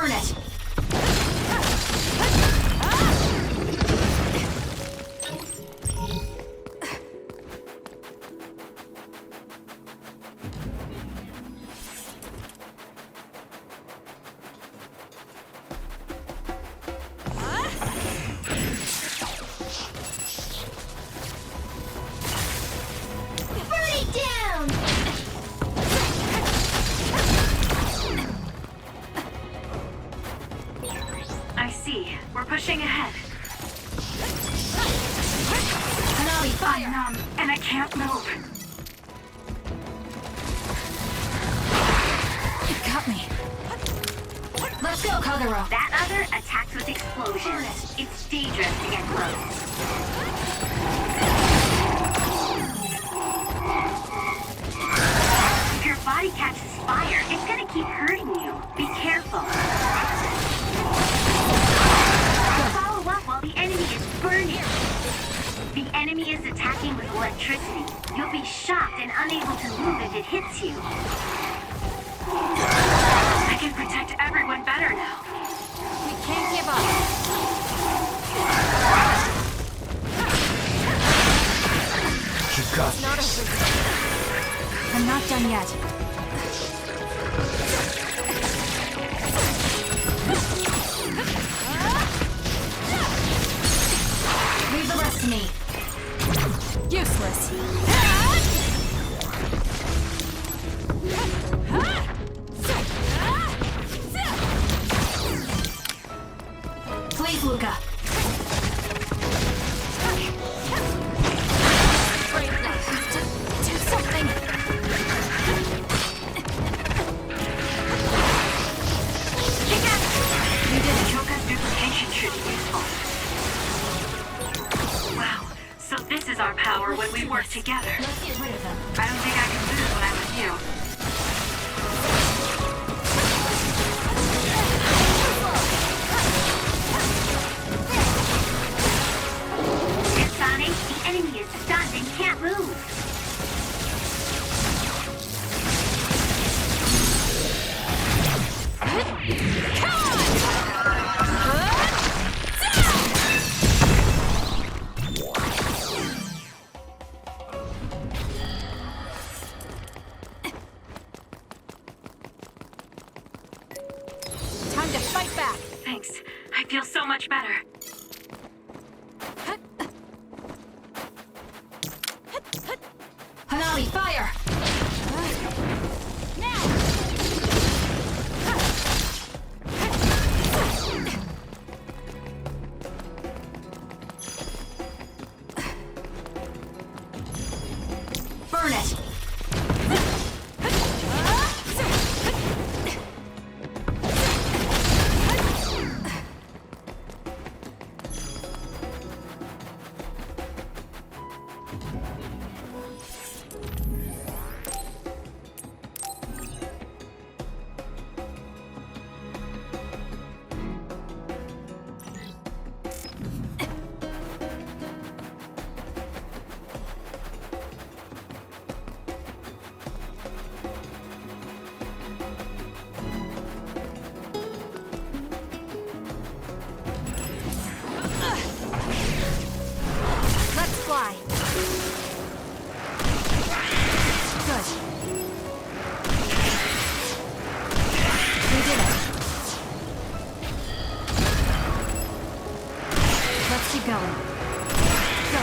Burn it! I see. We're pushing ahead. Hanami, fire! I'm numb, and I can't move. You got me. Let's go, Kagero. That other attacks with explosions. It's dangerous to get close. If your body catches fire, it's gonna keep hurting you. Be careful. Follow up while the enemy is burning. The enemy is attacking with electricity. You'll be shocked and unable to move if it hits you. I can protect everyone better now. We can't give up. You got Not this. over. I'm not done yet. Leave the rest to me. Useless. Please, Luca. Do something. Together! You did it. Choka's duplication should be useful. Wow. So this is our power when we work together. Let's get rid of them. I don't think I can lose when I'm with you. Kasane, the enemy is stunned and can't move. Time to fight back. Thanks. I feel so much better. Hanami, fire! Burn it! Let's fly. Good. We did it. Let's keep going. Go.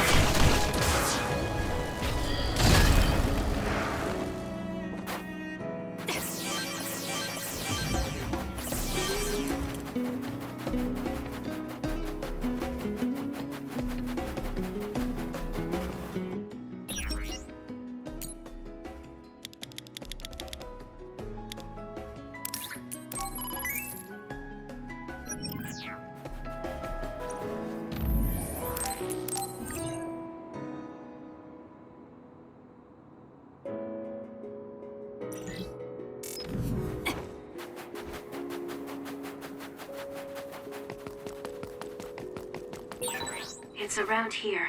It's around here.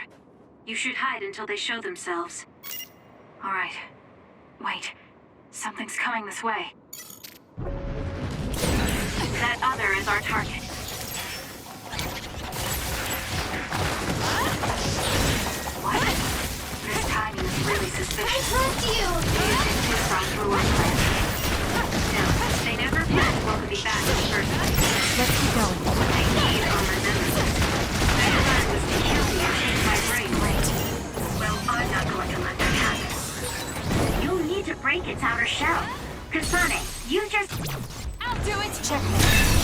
You should hide until they show themselves. All right. Wait. Something's coming this way. That other is our target. What? This timing is really suspicious. Left you! Too strong for one plan. No, they never planned what would be back in the first place. Let's keep going. What they need are my memories. Their plan was to kill me and take my brain. Great. Well, I'm not going to let that happen. You'll need to break its outer shell. Kasane, you just I'll do it! Check.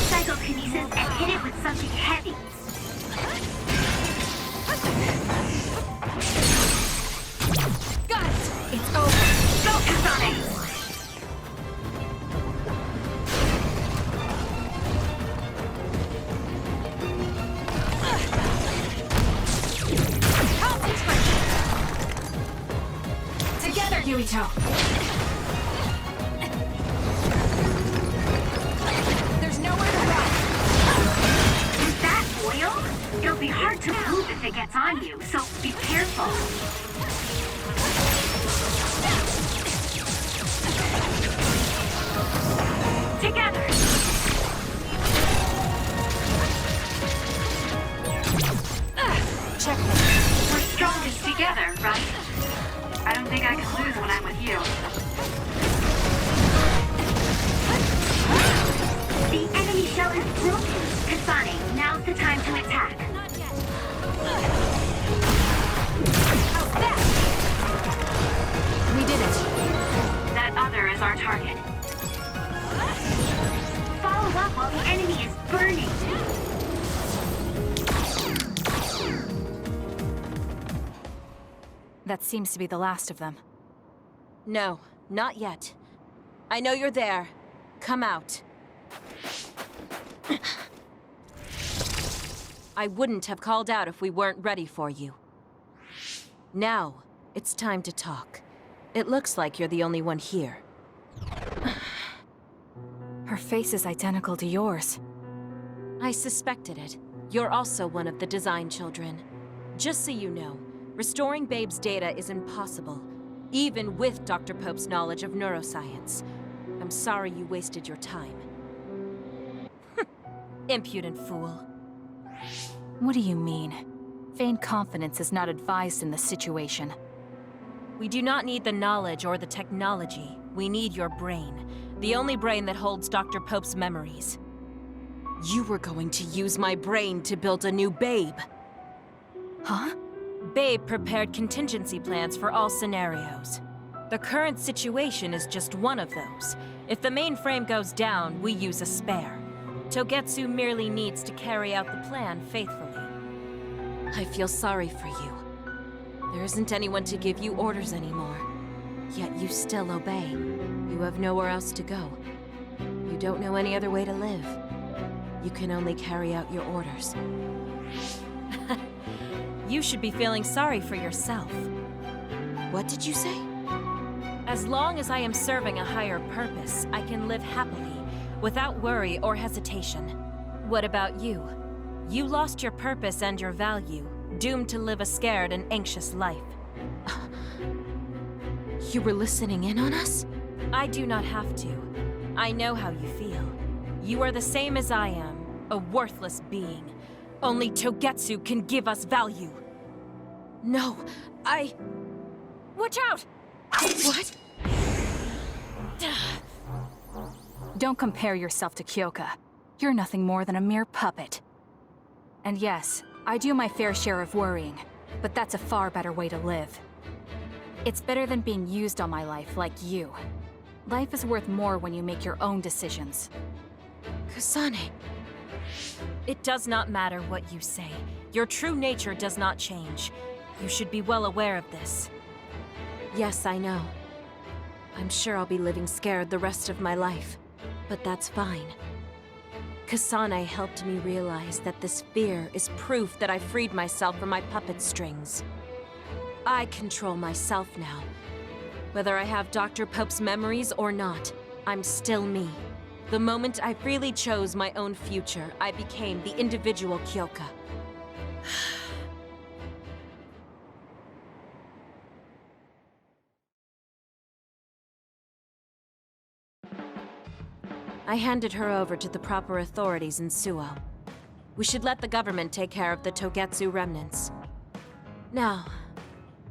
psychokinesis and hit it with something heavy. Got it! It's over. Go, Kasane! Together, Yuito! There's nowhere to run! Is that oil? It'll be hard to move if it gets on you, so be careful. Together! Check. We're strongest together, right? I don't think I can lose when I'm with you. The enemy shell is broken. Kasane, now's the time to attack. Not yet. How's that? We did it. That other is our target. Follow up while the enemy is burning. That seems to be the last of them. No, not yet. I know you're there. Come out. I wouldn't have called out if we weren't ready for you. Now, it's time to talk. It looks like you're the only one here. Her face is identical to yours. I suspected it. You're also one of the design children. Just so you know, restoring Babe's data is impossible, even with Dr. Pope's knowledge of neuroscience. I'm sorry you wasted your time. Impudent fool. What do you mean? Feigned confidence is not advised in this situation. We do not need the knowledge or the technology. We need your brain. The only brain that holds Dr. Pope's memories. You were going to use my brain to build a new Babe. Huh? Babe prepared contingency plans for all scenarios. The current situation is just one of those. If the mainframe goes down, we use a spare. Togetsu merely needs to carry out the plan faithfully. I feel sorry for you. There isn't anyone to give you orders anymore. Yet you still obey. You have nowhere else to go. You don't know any other way to live. You can only carry out your orders. You should be feeling sorry for yourself. What did you say? As long as I am serving a higher purpose, I can live happily, without worry or hesitation. What about you? You lost your purpose and your value, doomed to live a scared and anxious life. You were listening in on us? I do not have to. I know how you feel. You are the same as I am, a worthless being. Only Togetsu can give us value. No, Watch out! What? Don't compare yourself to Kyoka. You're nothing more than a mere puppet. And yes, I do my fair share of worrying, but that's a far better way to live. It's better than being used all my life like you. Life is worth more when you make your own decisions. Kasane. It does not matter what you say. Your true nature does not change. You should be well aware of this. Yes, I know. I'm sure I'll be living scared the rest of my life, but that's fine. Kasane helped me realize that this fear is proof that I freed myself from my puppet strings. I control myself now. Whether I have Dr. Pope's memories or not, I'm still me. The moment I freely chose my own future, I became the individual Kyoka. I handed her over to the proper authorities in Suo. We should let the government take care of the Togetsu remnants. Now,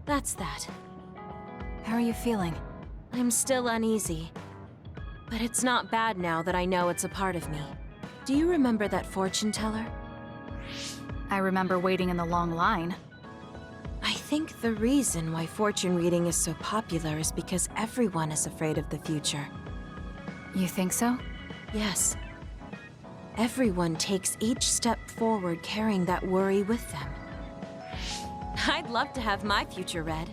that's that. How are you feeling? I'm still uneasy. But it's not bad now that I know it's a part of me. Do you remember that fortune teller? I remember waiting in the long line. I think the reason why fortune reading is so popular is because everyone is afraid of the future. You think so? Yes. Everyone takes each step forward carrying that worry with them. I'd love to have my future read.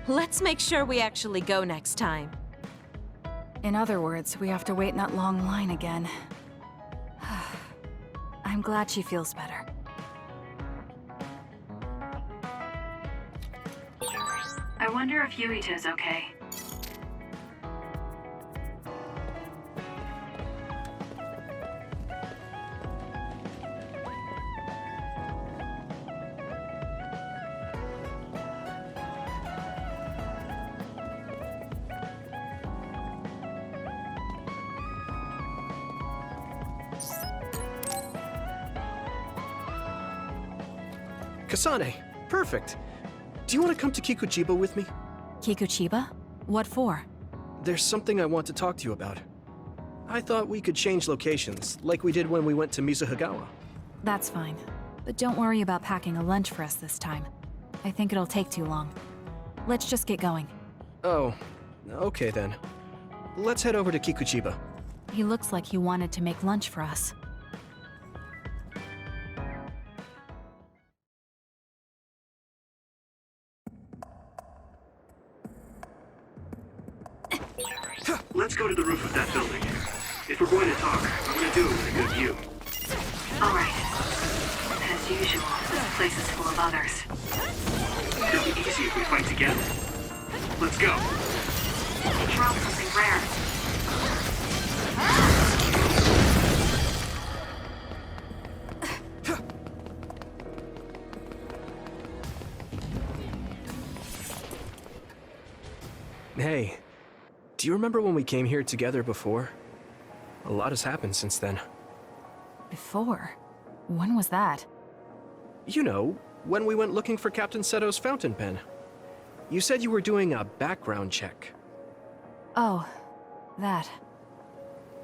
Let's make sure we actually go next time. In other words, we have to wait in that long line again. I'm glad she feels better. I wonder if Yuito's okay. Kasane, perfect. Do you want to come to Kikuchiba with me? Kikuchiba? What for? There's something I want to talk to you about. I thought we could change locations, like we did when we went to Mizuhagawa. That's fine. But don't worry about packing a lunch for us this time. I think it'll take too long. Let's just get going. Oh, okay then. Let's head over to Kikuchiba. He looks like he wanted to make lunch for us. Let's go to the roof of that building. If we're going to talk, I'm going to do it with a good view. All right. As usual, this place is full of others. It'll be easy if we fight together. Let's go. They dropped something rare. Hey, do you remember when we came here together before? A lot has happened since then. Before? When was that? You know, when we went looking for Captain Seto's fountain pen. You said you were doing a background check. Oh, that.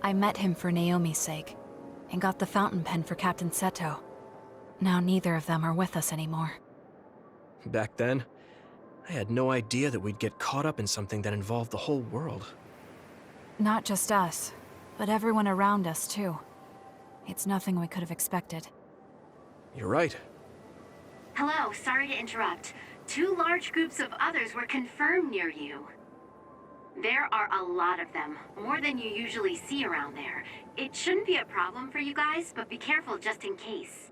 I met him for Naomi's sake, and got the fountain pen for Captain Seto. Now neither of them are with us anymore. Back then, I had no idea that we'd get caught up in something that involved the whole world. Not just us, but everyone around us too. It's nothing we could have expected. You're right. Hello, sorry to interrupt. 2 large groups of others were confirmed near you. There are a lot of them, more than you usually see around there. It shouldn't be a problem for you guys, but be careful just in case.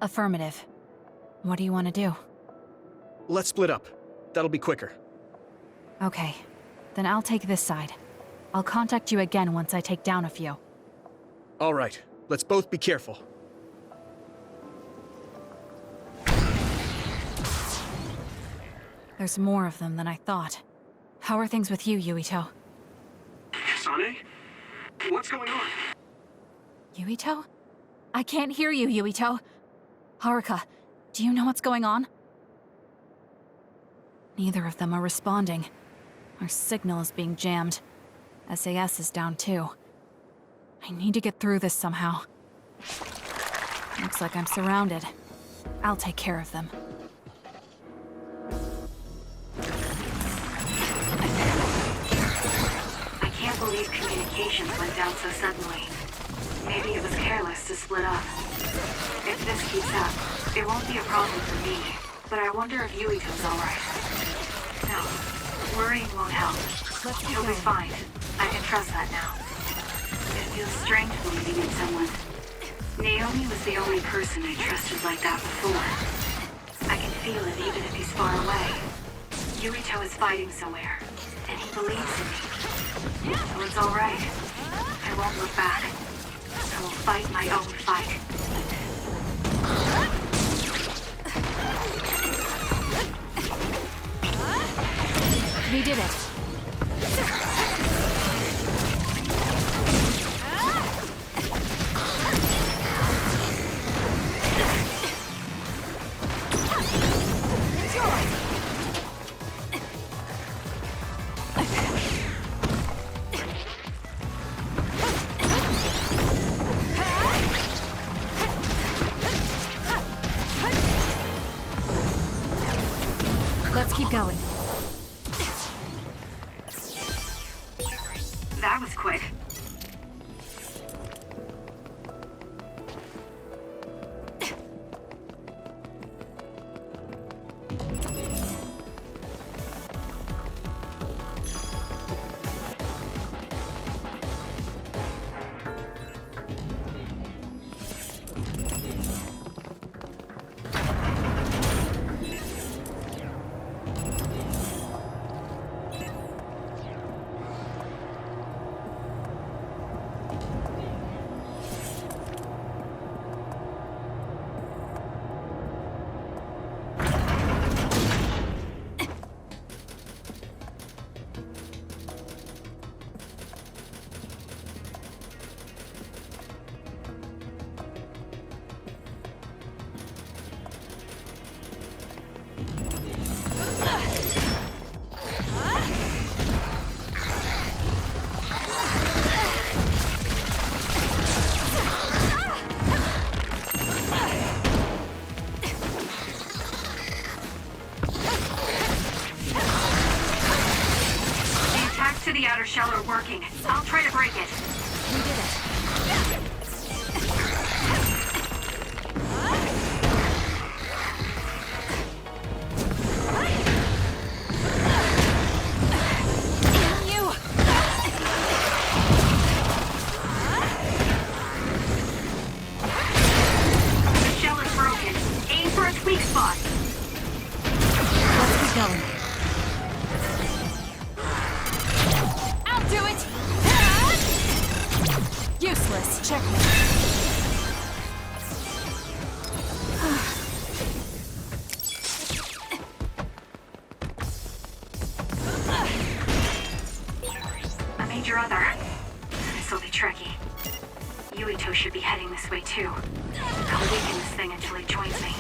Affirmative. What do you want to do? Let's split up. That'll be quicker. Okay, then I'll take this side. I'll contact you again once I take down a few. All right, let's both be careful. There's more of them than I thought. How are things with you, Yuito? Kasane? What's going on? Yuito? I can't hear you, Yuito. Haruka, do you know what's going on? Neither of them are responding. Our signal is being jammed. SAS is down too. I need to get through this somehow. Looks like I'm surrounded. I'll take care of them. I can't believe communications went down so suddenly. Maybe it was careless to split up. If this keeps up, it won't be a problem for me. But I wonder if Yuito's alright. No, worrying won't help. He'll be fine. I can trust that now. It feels strange believing in someone. Naomi was the only person I trusted like that before. I can feel it even if he's far away. Yuito is fighting somewhere, and he believes in me. So it's alright. I won't look back. I will fight my own fight. We did it. the outer shell are working. I'll try to break it. We did it. The shell is broken. Aim for its weak spot. Let's keep going. I'll do it! Useless. Checkmate. I made your other. This'll be tricky. Yuito should be heading this way too. I'll weaken this thing until he joins me.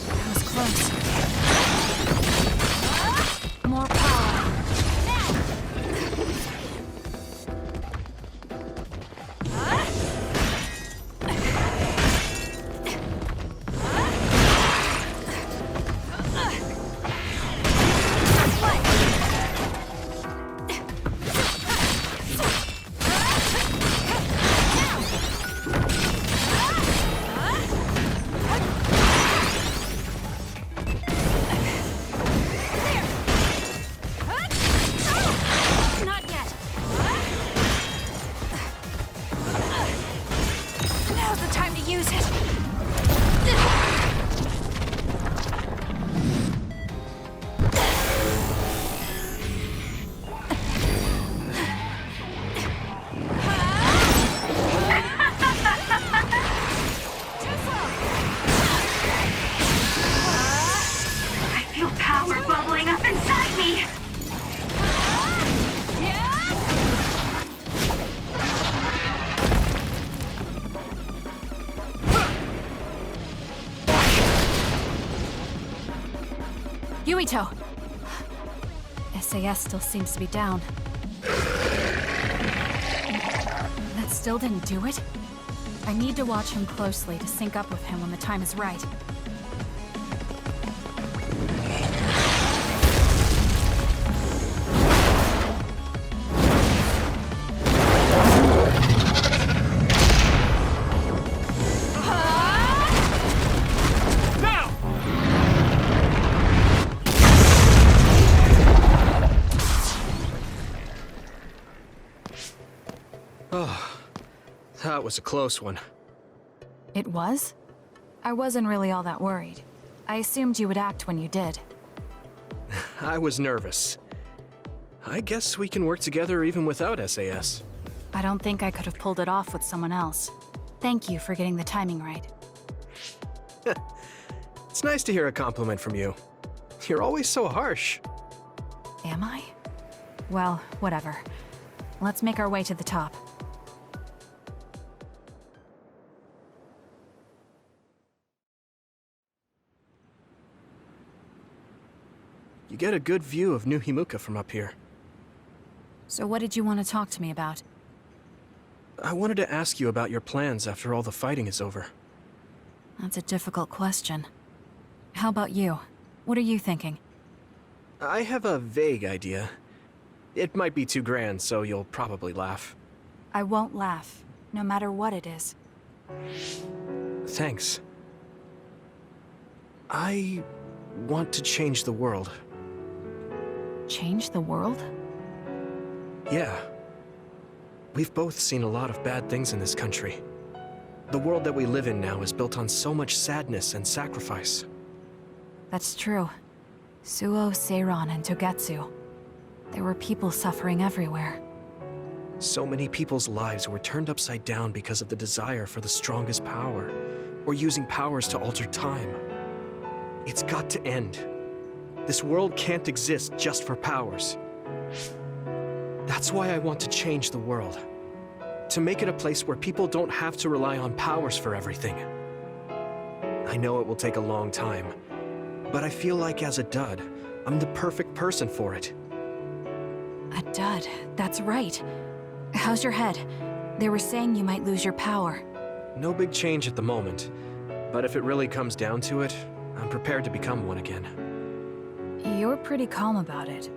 That was close. More power. Not yet. Now's the time to use it. I feel power bubbling up inside me! Yuito! SAS still seems to be down. That still didn't do it? I need to watch him closely to sync up with him when the time is right. That was a close one. It was? I wasn't really all that worried. I assumed you would act when you did. I was nervous. I guess we can work together even without SAS. I don't think I could have pulled it off with someone else. Thank you for getting the timing right. It's nice to hear a compliment from you. You're always so harsh. Am I? Well, whatever. Let's make our way to the top. You get a good view of New Himuka from up here. So what did you want to talk to me about? I wanted to ask you about your plans after all the fighting is over. That's a difficult question. How about you? What are you thinking? I have a vague idea. It might be too grand, so you'll probably laugh. I won't laugh, no matter what it is. Thanks. I want to change the world. Change the world? Yeah. We've both seen a lot of bad things in this country. The world that we live in now is built on so much sadness and sacrifice. That's true. Suo, Seiran, and Togetsu. There were people suffering everywhere. So many people's lives were turned upside down because of the desire for the strongest power, or using powers to alter time. It's got to end. This world can't exist just for powers. That's why I want to change the world. To make it a place where people don't have to rely on powers for everything. I know it will take a long time, but I feel like as a dud, I'm the perfect person for it. A dud, that's right. How's your head? They were saying you might lose your power. No big change at the moment, but if it really comes down to it, I'm prepared to become one again. You're pretty calm about it.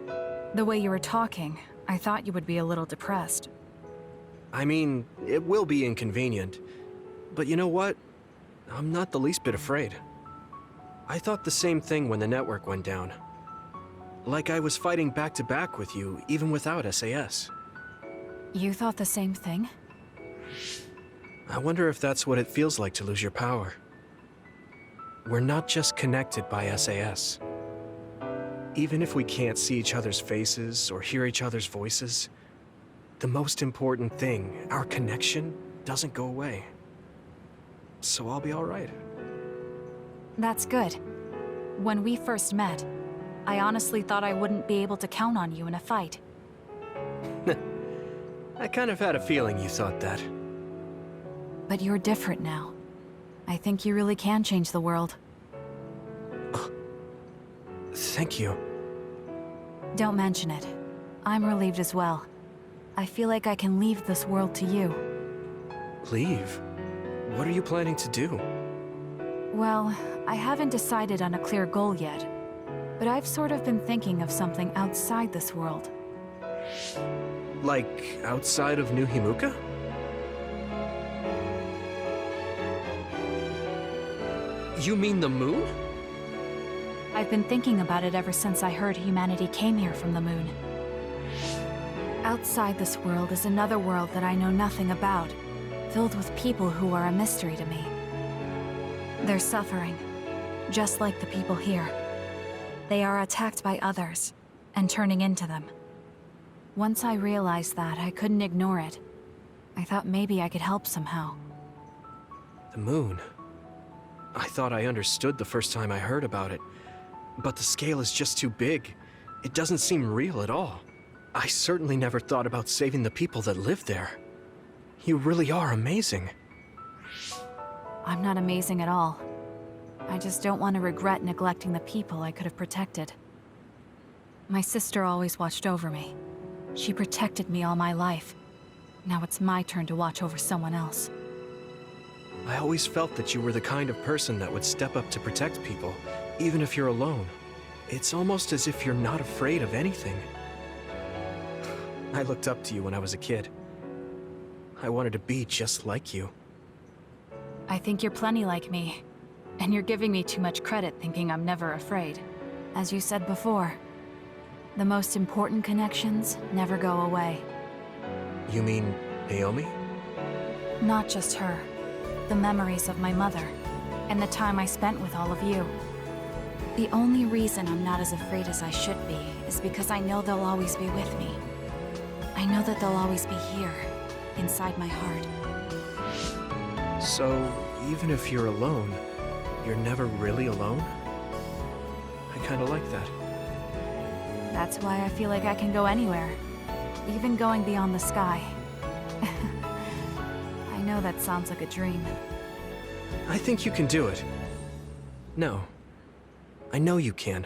The way you were talking, I thought you would be a little depressed. I mean, it will be inconvenient, but you know what? I'm not the least bit afraid. I thought the same thing when the network went down. Like I was fighting back to back with you, even without SAS. You thought the same thing? I wonder if that's what it feels like to lose your power. We're not just connected by SAS. Even if we can't see each other's faces or hear each other's voices, the most important thing, our connection, doesn't go away. So I'll be all right. That's good. When we first met, I honestly thought I wouldn't be able to count on you in a fight. I kind of had a feeling you thought that. But you're different now. I think you really can change the world. Thank you. Don't mention it. I'm relieved as well. I feel like I can leave this world to you. Leave? What are you planning to do? Well, I haven't decided on a clear goal yet, but I've sort of been thinking of something outside this world. Like, outside of New Himuka? You mean the moon? I've been thinking about it ever since I heard humanity came here from the moon. Outside this world is another world that I know nothing about, filled with people who are a mystery to me. They're suffering, just like the people here. They are attacked by others, and turning into them. Once I realized that, I couldn't ignore it. I thought maybe I could help somehow. The moon. I thought I understood the first time I heard about it, but the scale is just too big. It doesn't seem real at all. I certainly never thought about saving the people that live there. You really are amazing. I'm not amazing at all. I just don't want to regret neglecting the people I could have protected. My sister always watched over me. She protected me all my life. Now it's my turn to watch over someone else. I always felt that you were the kind of person that would step up to protect people, even if you're alone. It's almost as if you're not afraid of anything. I looked up to you when I was a kid. I wanted to be just like you. I think you're plenty like me. And you're giving me too much credit thinking I'm never afraid. As you said before, the most important connections never go away. You mean Naomi? Not just her. The memories of my mother, and the time I spent with all of you. The only reason I'm not as afraid as I should be is because I know they'll always be with me. I know that they'll always be here, inside my heart. So, even if you're alone, you're never really alone? I kinda like that. That's why I feel like I can go anywhere, even going beyond the sky. I know that sounds like a dream. I think you can do it. No. I know you can.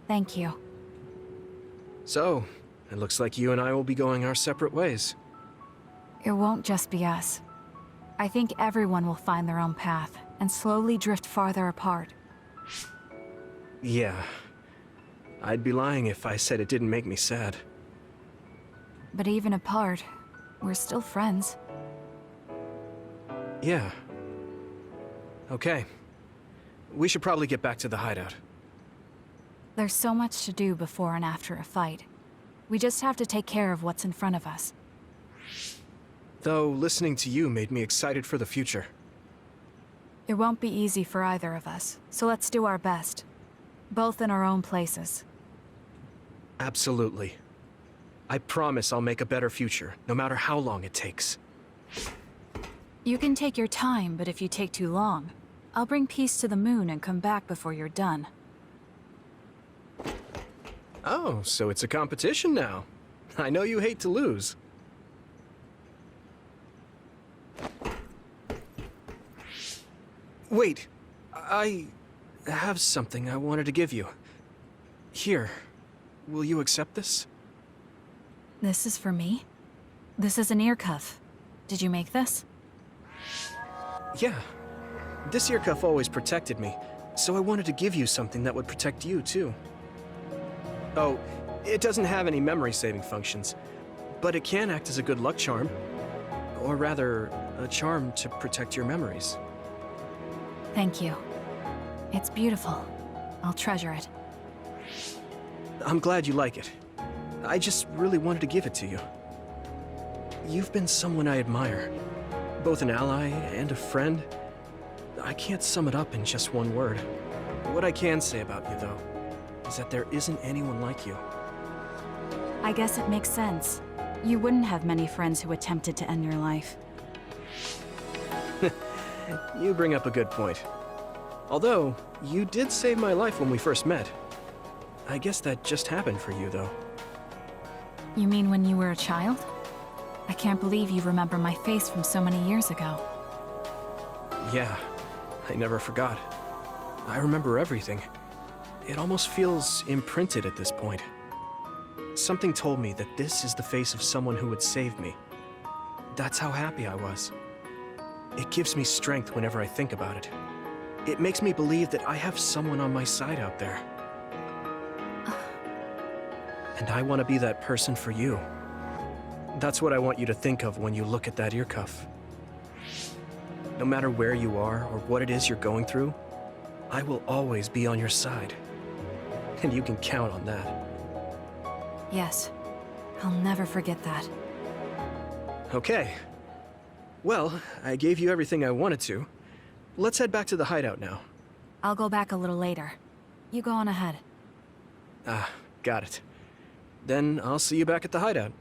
Thank you. So, it looks like you and I will be going our separate ways. It won't just be us. I think everyone will find their own path and slowly drift farther apart. Yeah. I'd be lying if I said it didn't make me sad. But even apart, we're still friends. Yeah. Okay. We should probably get back to the hideout. There's so much to do before and after a fight. We just have to take care of what's in front of us. Though, listening to you made me excited for the future. It won't be easy for either of us, so let's do our best. Both in our own places. Absolutely. I promise I'll make a better future, no matter how long it takes. You can take your time, but if you take too long, I'll bring peace to the moon and come back before you're done. Oh, so it's a competition now. I know you hate to lose. Wait, I have something I wanted to give you. Here, will you accept this? This is for me? This is an ear cuff. Did you make this? Yeah. This ear cuff always protected me, so I wanted to give you something that would protect you, too. Oh, it doesn't have any memory-saving functions, but it can act as a good luck charm. Or rather, a charm to protect your memories. Thank you. It's beautiful. I'll treasure it. I'm glad you like it. I just really wanted to give it to you. You've been someone I admire. Both an ally and a friend. I can't sum it up in just one word. What I can say about you, though, is that there isn't anyone like you. I guess it makes sense. You wouldn't have many friends who attempted to end your life. You bring up a good point. Although, you did save my life when we first met. I guess that just happened for you, though. You mean when you were a child? I can't believe you remember my face from so many years ago. Yeah, I never forgot. I remember everything. It almost feels imprinted at this point. Something told me that this is the face of someone who would save me. That's how happy I was. It gives me strength whenever I think about it. It makes me believe that I have someone on my side out there. And I want to be that person for you. That's what I want you to think of when you look at that ear cuff. No matter where you are or what it is you're going through, I will always be on your side. And you can count on that. Yes. I'll never forget that. Okay. Well, I gave you everything I wanted to. Let's head back to the hideout now. I'll go back a little later. You go on ahead. Ah, got it. Then I'll see you back at the hideout.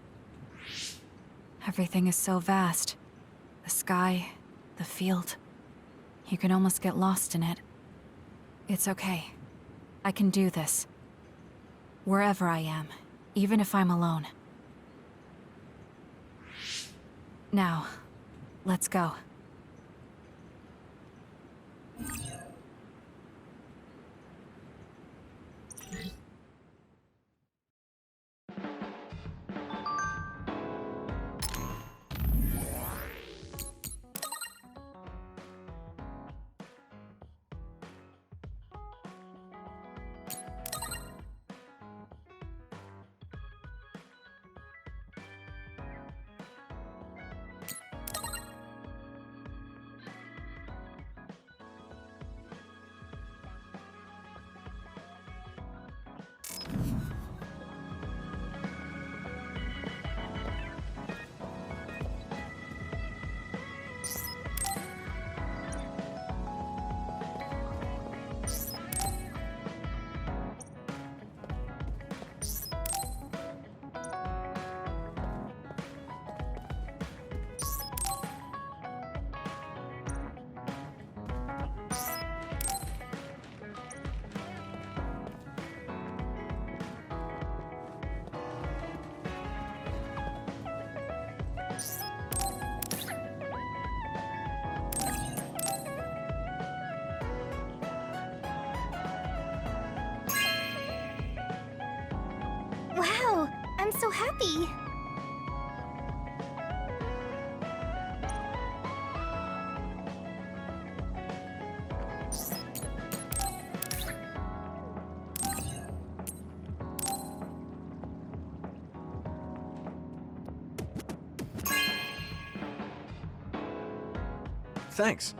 Everything is so vast. The sky, the field. You can almost get lost in it. It's okay. I can do this. Wherever I am, even if I'm alone. Now, let's go. Wow, I'm so happy. Thanks.